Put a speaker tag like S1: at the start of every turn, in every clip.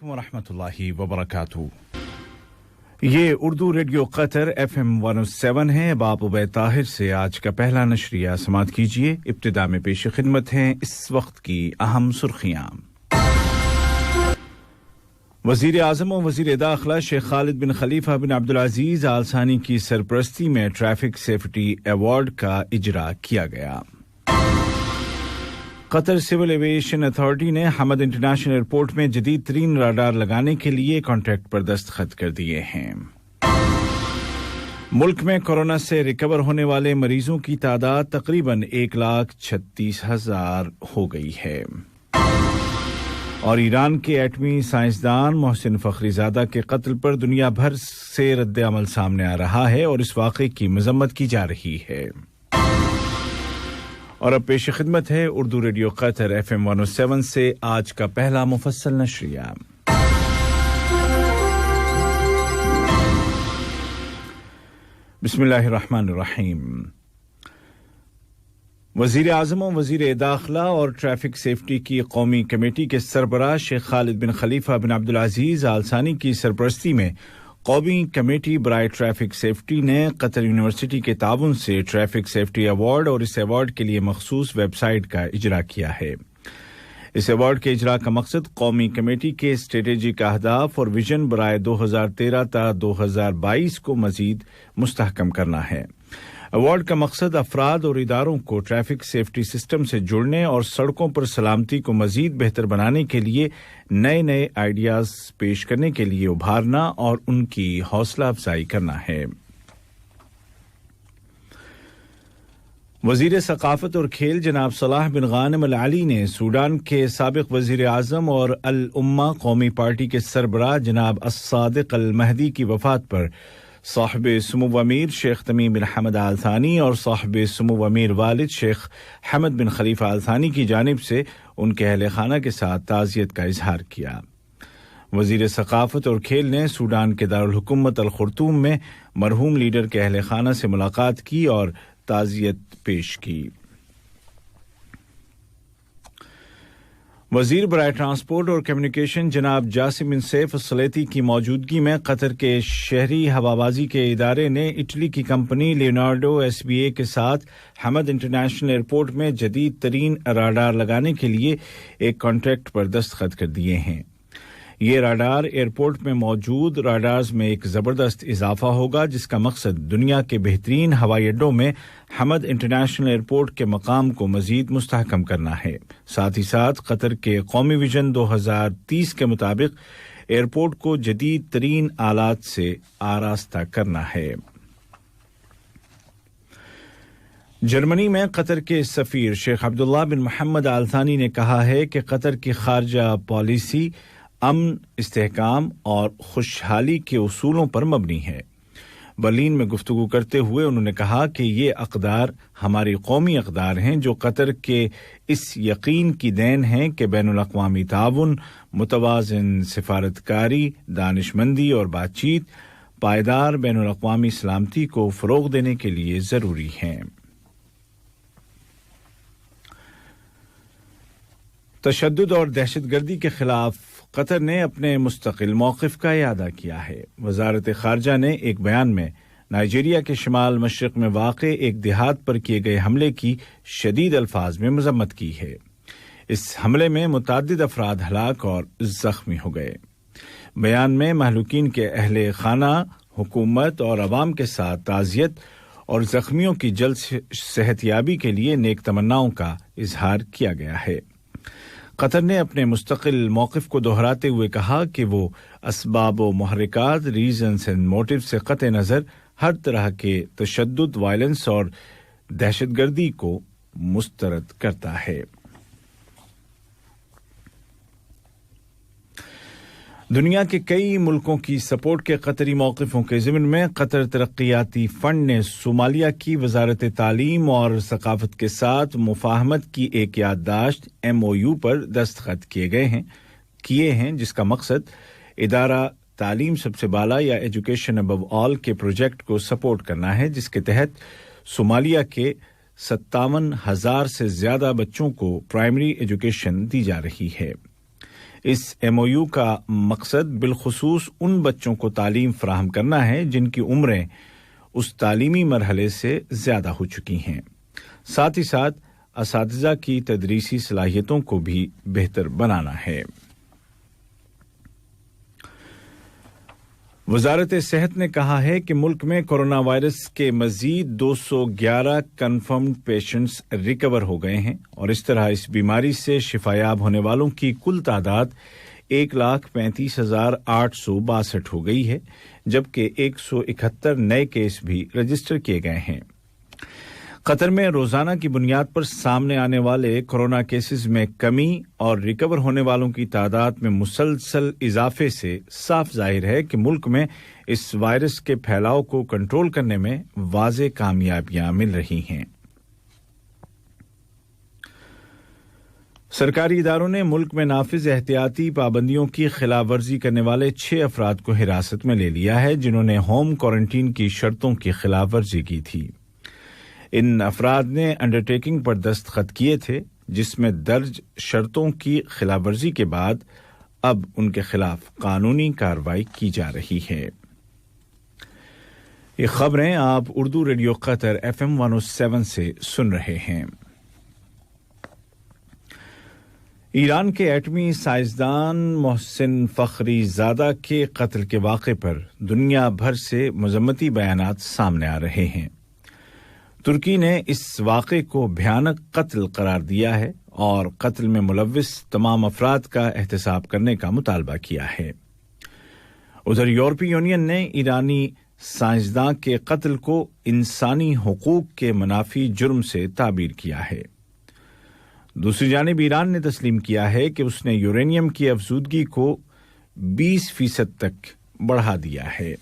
S1: वरहमतुल्लाहि वबरकातुहू। ये Urdu radio Qatar FM 107 है। बाब उबैद ताहिर से आज का पहला नशरिया समाअत कीजिए। इब्तिदा में पेश खिदमत हैं इस वक्त की अहम सुर्खियां। वज़ीर आज़म और वज़ीर दाखिला शेख खालिद बिन खलीफा बिन अब्दुल अजीज आल सानी की सरपरस्ती में ट्रैफिक सेफ्टी अवार्ड का इजरा किया गया। कतर सिविल एविएशन अथॉरिटी ने हमद इंटरनेशनल एयरपोर्ट में जदीद तरीन राडार लगाने के लिए कॉन्ट्रैक्ट पर दस्तखत कर दिए हैं। मुल्क में कोरोना से रिकवर होने वाले मरीजों की तादाद तकरीबन 1,36,000 हो गई है। और ईरान के एटमी साइंसदान मोहसिन फखरीजादा के कत्ल पर दुनिया भर से रद्द-ए-अमल सामने आ रहा है और इस वाक़े की मज़म्मत की जा रही है। और अब पेश खिदमत है उर्दू रेडियो कतर FM 107 से आज का पहला मुफस्सल नशरिया। बिस्मिल्लाहिर्रहमानिर्रहीम। वज़ीर आज़म और वज़ीर दाखिला और ट्रैफिक सेफ्टी की कौमी कमेटी के सरबराह शेख खालिद बिन खलीफा बिन अब्दुल अजीज आल सानी की सरपरस्ती में कौमी कमेटी बराए ट्रैफिक सेफ्टी ने कतर यूनिवर्सिटी के ताउन से ट्रैफिक सेफ्टी अवार्ड और इस अवार्ड के लिए मखसूस वेबसाइट का इजरा किया है। इस अवार्ड के इजरा का मकसद कौमी कमेटी के स्ट्रेटेजिक अहदाफ और विजन बराए 2013 ta 2022 को मजीद मुस्तहकम करना है। अवार्ड का मकसद अफराद और इदारों को ट्रैफिक सेफ्टी सिस्टम से जुड़ने और सड़कों पर सलामती को मजीद बेहतर बनाने के लिए नए नए आइडियाज पेश करने के लिए उभारना और उनकी हौसला अफजाई करना है। वज़ीर सकाफत और खेल जनाब सलाह बिन गानिम अल अली ने सूडान के साबिक वज़ीर आज़म और अल उम्मा कौमी पार्टी के सरबराह जनाब अस्सादिक अल महदी की वफात पर साहिब सुमू अमीर शेख तमीम बिन हमद आल थानी और साहिब सुमू अमीर वालिद शेख हमद बिन खलीफा आल थानी की जानिब से उनके अहले खाना के साथ ताज़ियत का इजहार किया। वज़ीर सकाफत और खेल ने सूडान के दारुल हुकूमत अल खुर्तूम में मरहूम लीडर के अहले खाना से मुलाकात की और ताज़ियत पेश की। वज़ीर बराए ट्रांसपोर्ट और कम्युनिकेशन जनाब जासिम बिन सैफ सलेती की मौजूदगी में कतर के शहरी हवाबाजी के इदारे ने इटली की कंपनी लियोनार्डो SBA के साथ हमद इंटरनेशनल एयरपोर्ट में जदीद तरीन राडार लगाने के लिए एक कॉन्ट्रैक्ट पर दस्तखत कर दिए हैं। ये राडार एयरपोर्ट में मौजूद राडार्स में एक जबरदस्त इजाफा होगा, जिसका मकसद दुनिया के बेहतरीन हवाई अड्डों में हमद इंटरनेशनल एयरपोर्ट के मकाम को मजीद मुस्तहकम करना है। साथ ही साथ कतर के कौमी विजन 2030 के मुताबिक एयरपोर्ट को जदीद तरीन आलात से आरास्ता करना है। जर्मनी में कतर के सफीर शेख अब्दुल्ला बिन मोहम्मद आल थानी ने कहा है कि कतर की खारजा पॉलिसी अमन, इस्तेहकाम और खुशहाली के उसूलों पर मबनी है। बर्लिन में गुफ्तगू करते हुए उन्होंने कहा कि ये अक़दार हमारी कौमी अक़दार हैं जो कतर के इस यकीन की देन हैं कि बैनुल-अक़वामी ताउन, मुतवाज़िन सिफारतकारी, दानिशमंदी और बातचीत पायदार बैनुल-अक़वामी सलामती को फ़रोग़ देने के लिए ज़रूरी हैं। तशद्दुद और दहशतगर्दी के खिलाफ कतर ने अपने मुस्तकिल मौक़िफ़ का इयादा किया है। वज़ारत ख़ारजा ने एक बयान में नाइजीरिया के शिमाल मशरिक़ में वाक़े एक देहात पर किए गए हमले की शदीद अल्फाज में मज़म्मत की है। इस हमले में मुतअद्दिद अफ़राद हलाक और ज़ख्मी हो गए। बयान में महलूकीन के अहले खाना, हुकूमत और अवाम के साथ ताज़ियत और ज़ख्मियों की जल्द सेहतयाबी के लिए नेक तमन्नाओं का इजहार किया गया है। कतर ने अपने मुस्तकिल मौक़िफ़ को दोहराते हुए कहा कि वो असबाब व मुहर्रिकात, रीजन्स एंड मोटिव से क़त्ए नज़र हर तरह के तशद्दुद, वायलेंस और दहशतगर्दी को मुस्तरद करता है। दुनिया के कई मुल्कों की सपोर्ट के कतरी मौक़िफ़ों के ज़िम्न में कतर तरक्कियाती फ़ंड ने सोमालिया की वज़ारत तालीम और सकाफ़त के साथ मुफ़ाहमत की एक याददाश्त MOU पर दस्तखत किए हैं जिसका मकसद इदारा तालीम सबसे बाला या एजुकेशन अबव ऑल के प्रोजेक्ट को सपोर्ट करना है, जिसके तहत सोमालिया के 57,000 से ज़्यादा बच्चों को प्राइमरी एजुकेशन दी जा रही है। اس MOU کا مقصد بالخصوص ان بچوں کو تعلیم فراہم کرنا ہے جن کی عمریں اس تعلیمی مرحلے سے زیادہ ہو چکی ہیں، ساتھ ہی ساتھ اساتذہ کی تدریسی صلاحیتوں کو بھی بہتر بنانا ہے۔ وزارت صحت نے کہا ہے کہ ملک میں کورونا وائرس کے مزید 211 کنفرمڈ پیشنٹس ریکور ہو گئے ہیں، اور اس طرح اس بیماری سے شفایاب ہونے والوں کی کل تعداد 1,35,862 ہو گئی ہے، جبکہ 171 نئے کیس بھی رجسٹر کیے گئے ہیں۔ قطر میں روزانہ کی بنیاد پر سامنے آنے والے کورونا کیسز میں کمی اور ریکور ہونے والوں کی تعداد میں مسلسل اضافے سے صاف ظاہر ہے کہ ملک میں اس وائرس کے پھیلاؤ کو کنٹرول کرنے میں واضح کامیابیاں مل رہی ہیں۔ سرکاری اداروں نے ملک میں نافذ احتیاطی پابندیوں کی خلاف ورزی کرنے والے 6 افراد کو حراست میں لے لیا ہے جنہوں نے ہوم کوارنٹین کی شرطوں کی خلاف ورزی کی تھی۔ ان افراد نے انڈرٹیکنگ پر دستخط کیے تھے جس میں درج شرطوں کی خلاف ورزی کے بعد اب ان کے خلاف قانونی کارروائی کی جا رہی ہے۔ یہ خبریں آپ اردو ریڈیو قطر FM 107 سے سن رہے ہیں۔ ایران کے ایٹمی سائنسدان محسن فخری زادہ کے قتل کے واقعے پر دنیا بھر سے مذمتی بیانات سامنے آ رہے ہیں۔ ترکی نے اس واقعے کو بھیانک قتل قرار دیا ہے اور قتل میں ملوث تمام افراد کا احتساب کرنے کا مطالبہ کیا ہے۔ ادھر یورپی یونین نے ایرانی سائنسداں کے قتل کو انسانی حقوق کے منافی جرم سے تعبیر کیا ہے۔ دوسری جانب ایران نے تسلیم کیا ہے کہ اس نے یورینیم کی افزودگی کو 20% تک بڑھا دیا ہے۔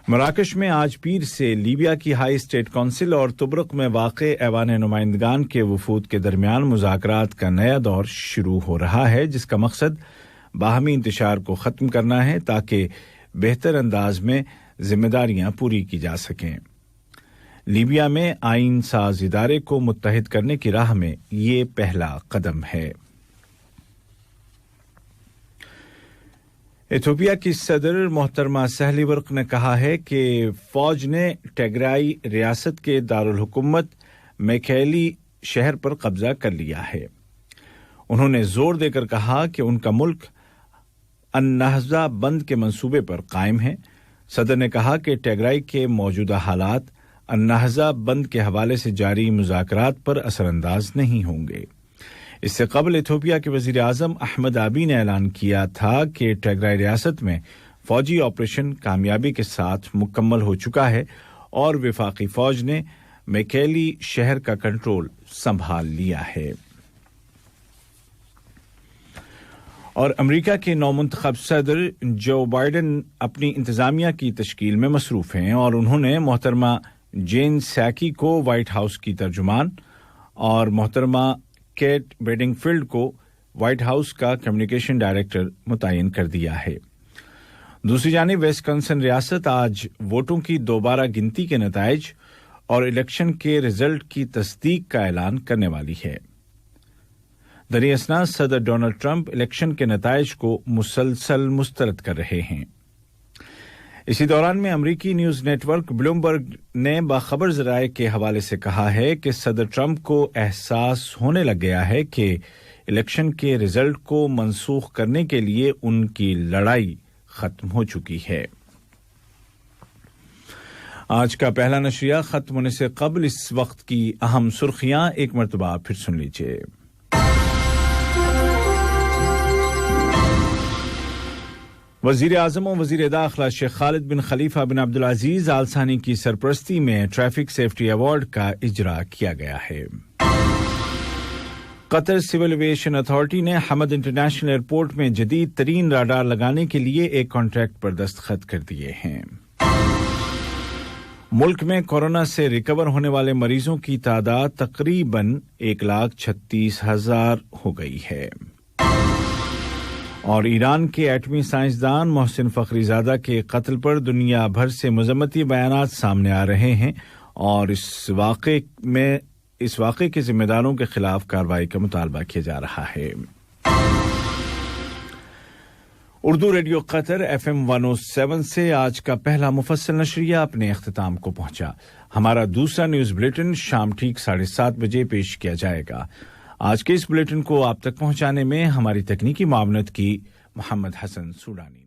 S1: مراکش میں آج پیر سے لیبیا کی ہائی اسٹیٹ کونسل اور طبرق میں واقع ایوان نمائندگان کے وفود کے درمیان مذاکرات کا نیا دور شروع ہو رہا ہے، جس کا مقصد باہمی انتشار کو ختم کرنا ہے تاکہ بہتر انداز میں ذمہ داریاں پوری کی جا سکیں۔ لیبیا میں آئین ساز ادارے کو متحد کرنے کی راہ میں یہ پہلا قدم ہے۔ ایتھوپیا کی صدر محترمہ سہلی ورق نے کہا ہے کہ فوج نے ٹیگرائی ریاست کے دارالحکومت میکیلی شہر پر قبضہ کر لیا ہے۔ انہوں نے زور دے کر کہا کہ ان کا ملک النہضہ بند کے منصوبے پر قائم ہے۔ صدر نے کہا کہ ٹیگرائی کے موجودہ حالات النہضہ بند کے حوالے سے جاری مذاکرات پر اثر انداز نہیں ہوں گے۔ اس سے قبل ایتھوپیا کے وزیر اعظم احمد آبی نے اعلان کیا تھا کہ ٹیگرائی ریاست میں فوجی آپریشن کامیابی کے ساتھ مکمل ہو چکا ہے اور وفاقی فوج نے میکیلی شہر کا کنٹرول سنبھال لیا ہے۔ اور امریکہ کے نومنتخب صدر جو بائیڈن اپنی انتظامیہ کی تشکیل میں مصروف ہیں اور انہوں نے محترمہ جین سیکی کو وائٹ ہاؤس کی ترجمان اور محترمہ کیٹ بیڈنگ فیلڈ کو وائٹ ہاؤس کا کمیونیکیشن ڈائریکٹر متعین کر دیا ہے۔ دوسری جانب ویسکنسن ریاست آج ووٹوں کی دوبارہ گنتی کے نتائج اور الیکشن کے رزلٹ کی تصدیق کا اعلان کرنے والی ہے۔ دریں اثنا صدر ڈونلڈ ٹرمپ الیکشن کے نتائج کو مسلسل مسترد کر رہے ہیں۔ اسی دوران میں امریکی نیوز نیٹ ورک بلومبرگ نے باخبر ذرائع کے حوالے سے کہا ہے کہ صدر ٹرمپ کو احساس ہونے لگ گیا ہے کہ الیکشن کے رزلٹ کو منسوخ کرنے کے لیے ان کی لڑائی ختم ہو چکی ہے۔ آج کا پہلا نشریہ ختم ہونے سے قبل اس وقت کی اہم سرخیاں ایک مرتبہ پھر سن لیجیے۔ وزیر اعظم و وزیر داخلہ شیخ خالد بن خلیفہ بن عبدالعزیز آل ثانی کی سرپرستی میں ٹریفک سیفٹی ایوارڈ کا اجرا کیا گیا ہے۔ قطر سول ایویشن اتھارٹی نے حمد انٹرنیشنل ایئرپورٹ میں جدید ترین راڈار لگانے کے لیے ایک کانٹریکٹ پر دستخط کر دیے ہیں۔ ملک میں کورونا سے ریکور ہونے والے مریضوں کی تعداد تقریباً 1,36,000 ہو گئی ہے۔ اور ایران کے ایٹمی سائنسدان محسن فخری زادہ کے قتل پر دنیا بھر سے مذمتی بیانات سامنے آ رہے ہیں اور اس واقعے میں اس واقعے کے ذمہ داروں کے خلاف کارروائی کا مطالبہ کیا جا رہا ہے۔ اردو ریڈیو قطر FM 107 سے آج کا پہلا مفصل نشریہ اپنے اختتام کو پہنچا۔ ہمارا دوسرا نیوز بلیٹن شام ٹھیک 7:30 بجے پیش کیا جائے گا۔ آج کے اس بلیٹن کو آپ تک پہنچانے میں ہماری تکنیکی معاونت کی محمد حسن سوڈانی۔